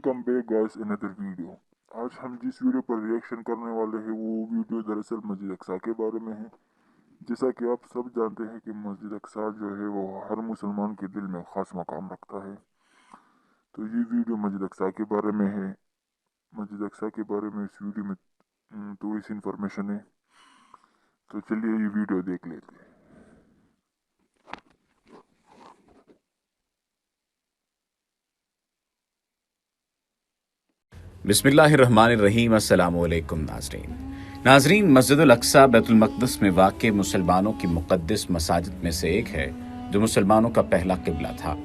Welcome back guys انਦਰ video. آج ہم جس ویڈیو پر ریئیکشن کرنے والے ہیں وہ ویڈیو دراصل مسجد اقصیٰ کے بارے میں ہے۔ جیسا کہ آپ سب جانتے ہیں کہ مسجد اقصیٰ جو ہے وہ ہر مسلمان کے دل میں خاص مقام رکھتا ہے، تو یہ ویڈیو مسجد اقصیٰ کے بارے میں ہے۔ مسجد اقصیٰ کے بارے میں اس ویڈیو میں تھوڑی سی انفارمیشن ہے، تو چلیے یہ ویڈیو دیکھ لیتے ہیں۔ بسم اللہ الرحمن الرحیم۔ السلام علیکم ناظرین، مسجد الاقصیٰ بیت المقدس میں واقع مسلمانوں کی مقدس مساجد میں سے ایک ہے جو مسلمانوں کا پہلا قبلہ تھا۔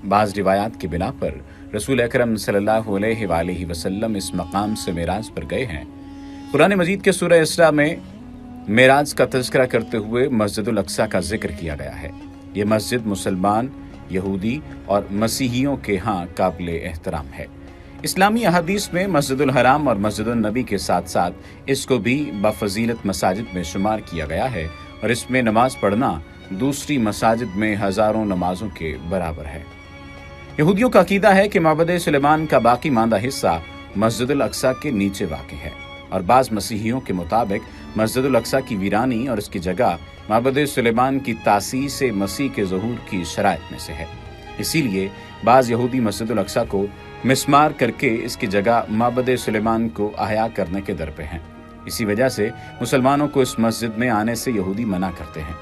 بعض روایات کی بنا پر رسول اکرم صلی اللہ علیہ وآلہ وسلم اس مقام سے معراج پر گئے ہیں۔ قرآن مجید کے سورہ اسراء میں معراج کا تذکرہ کرتے ہوئے مسجد الاقصیٰ کا ذکر کیا گیا ہے۔ یہ مسجد مسلمان، یہودی اور مسیحیوں کے ہاں قابل احترام ہے۔ اسلامی احادیث میں مسجد الحرام اور مسجد النبی کے ساتھ ساتھ اس کو بھی بفضیلت مساجد میں شمار کیا گیا ہے، اور اس میں نماز پڑھنا دوسری مساجد میں ہزاروں نمازوں کے برابر ہے۔ یہودیوں کا عقیدہ ہے کہ معبد سلیمان کا باقی ماندہ حصہ مسجد الاقصیٰ کے نیچے واقع ہے، اور بعض مسیحیوں کے مطابق مسجد الاقصیٰ کی ویرانی اور اس کی جگہ معبد سلیمان کی تاسیس مسیح کے ظہور کی شرائط میں سے ہے۔ اسی لیے بعض یہودی مسجد الاقصیٰ کو مسمار کر کے اس کی جگہ معبد سلیمان کو احیا کرنے کے در پہ ہیں۔ اسی وجہ سے مسلمانوں کو اس مسجد میں آنے سے یہودی منع کرتے ہیں۔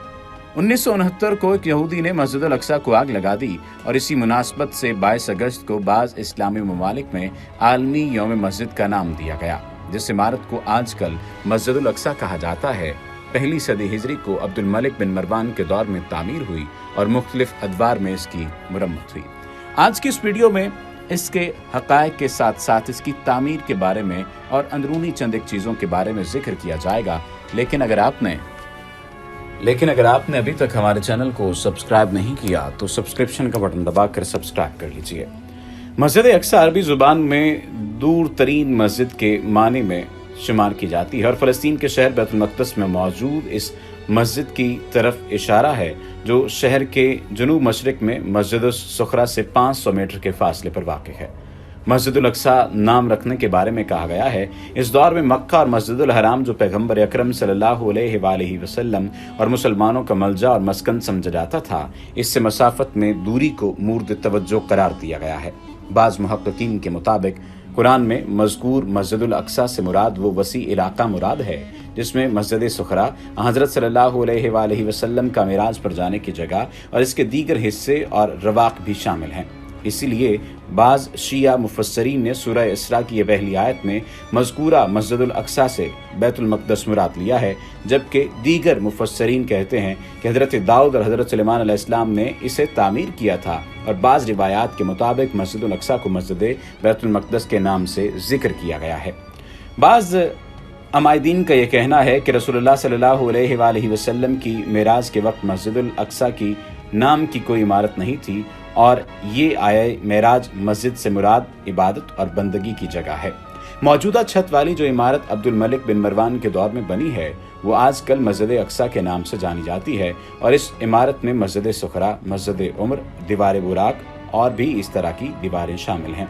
1969 کو ایک یہودی نے مسجد الاقصیٰ کو آگ لگا دی، اور اسی مناسبت سے 22 اگست کو بعض اسلامی ممالک میں عالمی یوم مسجد کا نام دیا گیا، جس عمارت کو آج کل مسجد الاقصیٰ کہا جاتا ہے۔ پہلی صدی ہجری کو عبد الملک بن مروان کے دور میں تعمیر ہوئی اور مختلف ادوار میں اس کی مرمت ہوئی۔ آج کی اس ویڈیو میں اس کے حقائق کے ساتھ ساتھ اس کی تعمیر کے بارے میں اور اندرونی چند ایک چیزوں کے بارے میں ذکر کیا جائے گا، لیکن اگر آپ نے ابھی تک ہمارے چینل کو سبسکرائب نہیں کیا تو سبسکرپشن کا بٹن دبا کر سبسکرائب کر لیجئے۔ مسجد اقصیٰ عربی زبان میں دور ترین مسجد کے معنی میں شمار کی جاتی ہے، اور فلسطین کے شہر بیت المقدس میں موجود اس مسجد کی طرف اشارہ ہے، جو شہر کے جنوب مشرق میں مسجد الصخرہ سے 500 میٹر کے فاصلے پر واقع ہے۔ مسجد الاقصیٰ نام رکھنے کے بارے میں کہا گیا ہے، اس دور میں مکہ اور مسجد الحرام جو پیغمبر اکرم صلی اللہ علیہ وآلہ وسلم اور مسلمانوں کا ملجا اور مسکن سمجھا جاتا تھا، اس سے مسافت میں دوری کو مورد توجہ قرار دیا گیا ہے۔ بعض محققین کے مطابق قرآن میں مذکور مسجد الاقصیٰ سے مراد وہ وسیع علاقہ مراد ہے جس میں مسجد صخرہ، حضرت صلی اللہ علیہ وآلہ وسلم کا معراج پر جانے کی جگہ اور اس کے دیگر حصے اور رواق بھی شامل ہیں۔ اسی لیے بعض شیعہ مفسرین نے سورہ اسراء کی یہ پہلی آیت میں مذکورہ مسجد الاقصیٰ سے بیت المقدس مراد لیا ہے، جبکہ دیگر مفسرین کہتے ہیں کہ حضرت داؤد اور حضرت سلیمان علیہ السلام نے اسے تعمیر کیا تھا، اور بعض روایات کے مطابق مسجد الاقصیٰ کو مسجد بیت المقدس کے نام سے ذکر کیا گیا ہے۔ بعض عمائدین کا یہ کہنا ہے کہ رسول اللہ صلی اللہ علیہ وآلہ وسلم کی معراج کے وقت مسجد الاقصیٰ کی نام کی کوئی عمارت نہیں تھی، اور یہ آیہ معراج مسجد سے مراد عبادت اور بندگی کی جگہ ہے۔ موجودہ چھت والی جو عمارت عبد الملک بن مروان کے دور میں بنی ہے، وہ آج کل مسجد اقصیٰ کے نام سے جانی جاتی ہے، اور اس عمارت میں مسجد صخرہ، مسجد عمر، دیوار براق اور بھی اس طرح کی دیواریں شامل ہیں۔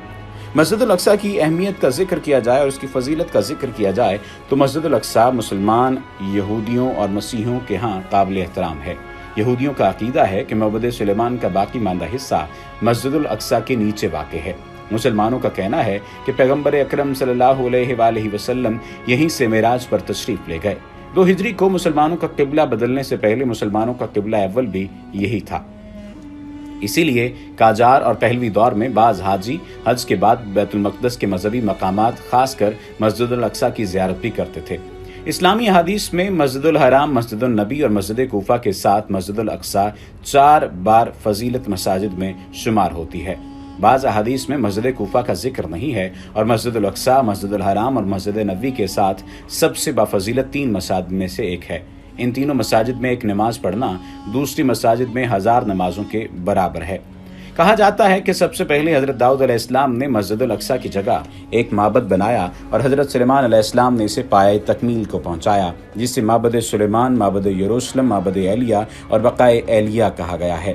مسجد الاقصیٰ کی اہمیت کا ذکر کیا جائے اور اس کی فضیلت کا ذکر کیا جائے تو مسجد الاقصیٰ مسلمان، یہودیوں اور مسیحیوں کے ہاں قابل احترام ہے۔ یہودیوں کا عقیدہ ہے کہ معبد سلیمان کا باقی ماندہ حصہ مسجد الاقصیٰ کے نیچے واقع ہے۔ مسلمانوں کا کہنا ہے کہ پیغمبر اکرم صلی اللہ علیہ وآلہ وسلم یہیں سے معراج پر تشریف لے گئے۔ 2 ہجری کو مسلمانوں کا قبلہ بدلنے سے پہلے مسلمانوں کا قبلہ اول بھی یہی تھا، اسی لیے قاجار اور پہلوی دور میں بعض حاجی حج کے بعد بیت المقدس کے مذہبی مقامات خاص کر مسجد الاقصیٰ کی زیارت بھی کرتے تھے۔ اسلامی احادیث میں مسجد الحرام، مسجد النبی اور مسجد کوفہ کے ساتھ مسجد الاقصیٰ 4 بار فضیلت مساجد میں شمار ہوتی ہے۔ بعض احادیث میں مسجد کوفہ کا ذکر نہیں ہے، اور مسجد الاقصیٰ، مسجد الحرام اور مسجد نبوی کے ساتھ سب سے بفضیلت 3 مساجد میں سے ایک ہے۔ ان تینوں مساجد میں ایک نماز پڑھنا دوسری مساجد میں 1000 نمازوں کے برابر ہے۔ کہا جاتا ہے کہ سب سے پہلے حضرت داؤد علیہ السلام نے مسجد الاقصیٰ کی جگہ ایک معبد بنایا، اور حضرت سلیمان علیہ السلام نے اسے پایۂ تکمیل کو پہنچایا، جسے معبد سلیمان، معبد یروشلم، معبد ایلیہ اور بقائے ایلیہ کہا گیا ہے۔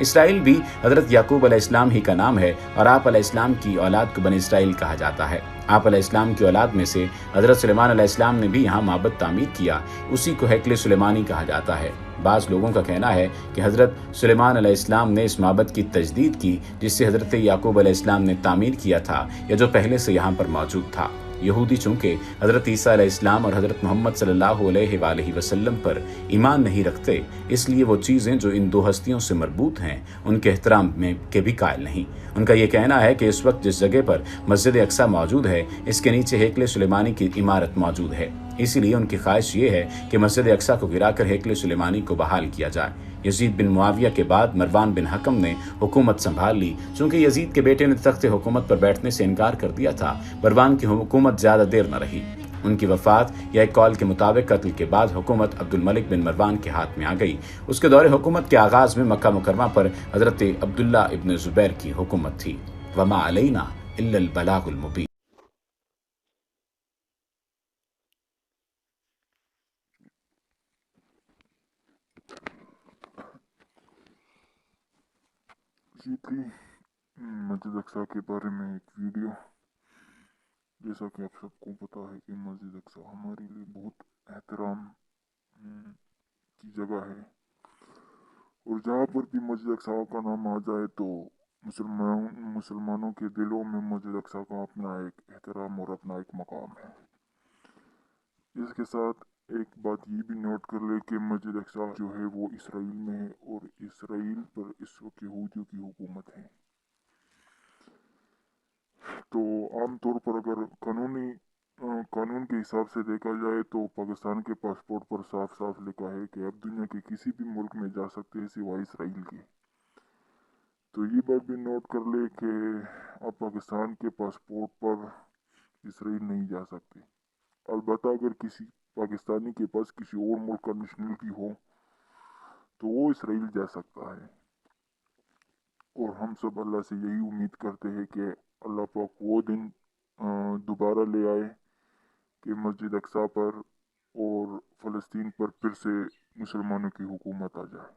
اسرائیل بھی حضرت یعقوب علیہ السلام ہی کا نام ہے اور آپ علیہ السلام کی اولاد کو بنی اسرائیل کہا جاتا ہے۔ آپ علیہ السلام کی اولاد میں سے حضرت سلیمان علیہ السلام نے بھی یہاں معبد تعمیر کیا، اسی کو ہیکل سلیمانی کہا جاتا ہے۔ بعض لوگوں کا کہنا ہے کہ حضرت سلیمان علیہ السلام نے اس معبد کی تجدید کی جس سے حضرت یعقوب علیہ السلام نے تعمیر کیا تھا یا جو پہلے سے یہاں پر موجود تھا۔ یہودی چونکہ حضرت عیسیٰ علیہ السلام اور حضرت محمد صلی اللہ علیہ وآلہ وسلم پر ایمان نہیں رکھتے، اس لیے وہ چیزیں جو ان دو ہستیوں سے مربوط ہیں ان کے احترام میں کے بھی قائل نہیں۔ ان کا یہ کہنا ہے کہ اس وقت جس جگہ پر مسجد اقصی موجود ہے اس کے نیچے ہیکل سلیمانی کی عمارت موجود ہے، اسی لیے ان کی خواہش یہ ہے کہ مسجد اقصی کو گرا کر ہیکل سلیمانی کو بحال کیا جائے۔ یزید بن معاویہ کے بعد مروان بن حکم نے حکومت سنبھال لی۔ چونکہ یزید کے بیٹے نے تخت حکومت پر بیٹھنے سے انکار کر دیا تھا، مروان کی حکومت زیادہ دیر نہ رہی۔ ان کی وفات یا ایک قول کے مطابق قتل کے بعد حکومت عبد الملک بن مروان کے ہاتھ میں آ گئی۔ اس کے دور حکومت کے آغاز میں مکہ مکرمہ پر حضرت عبداللہ ابن زبیر کی حکومت تھی۔ وما علینا الا البلاغ المبین۔ یہ تھی مسجد اقصی کے بارے میں ایک ویڈیو۔ جیسا کہ آپ سب کو پتا ہے کہ مسجد اقصی ہمارے لیے بہت احترام کی جگہ ہے، اور جہاں پر بھی مسجد اقصی کا نام آ جائے تو مسلمانوں کے دلوں میں مسجد اقصی کا اپنا ایک احترام اور اپنا ایک مقام ہے۔ اس کے ساتھ ایک بات یہ بھی نوٹ کر لے کہ مسجد اقصی جو ہے وہ اسرائیل میں ہے، اور اسرائیل پر اس وقت یہودیوں کی حکومت ہے۔ تو عام طور پر اگر قانون کے حساب سے دیکھا جائے تو پاکستان کے پاسپورٹ پر صاف صاف لکھا ہے کہ آپ دنیا کے کسی بھی ملک میں جا سکتے ہیں سوائے اسرائیل کے۔ تو یہ بات بھی نوٹ کر لے کہ آپ پاکستان کے پاسپورٹ پر اسرائیل نہیں جا سکتے۔ البتہ اگر کسی پاکستانی کے پاس کسی اور ملک کا نیشنلٹی ہو تو وہ اسرائیل جا سکتا ہے، اور ہم سب اللہ سے یہی امید کرتے ہیں کہ اللہ پاک وہ دن دوبارہ لے آئے کہ مسجد اقصی پر اور فلسطین پر پھر سے مسلمانوں کی حکومت آ جائے۔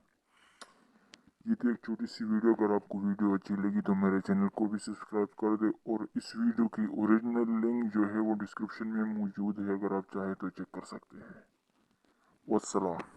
یہ تھی ایک چھوٹی سی ویڈیو۔ اگر آپ کو ویڈیو اچھی لگی تو میرے چینل کو بھی سبسکرائب کر دے، اور اس ویڈیو کی اوریجنل لنک جو ہے وہ ڈسکرپشن میں موجود ہے، اگر آپ چاہیں تو چیک کر سکتے ہیں۔ والسلام۔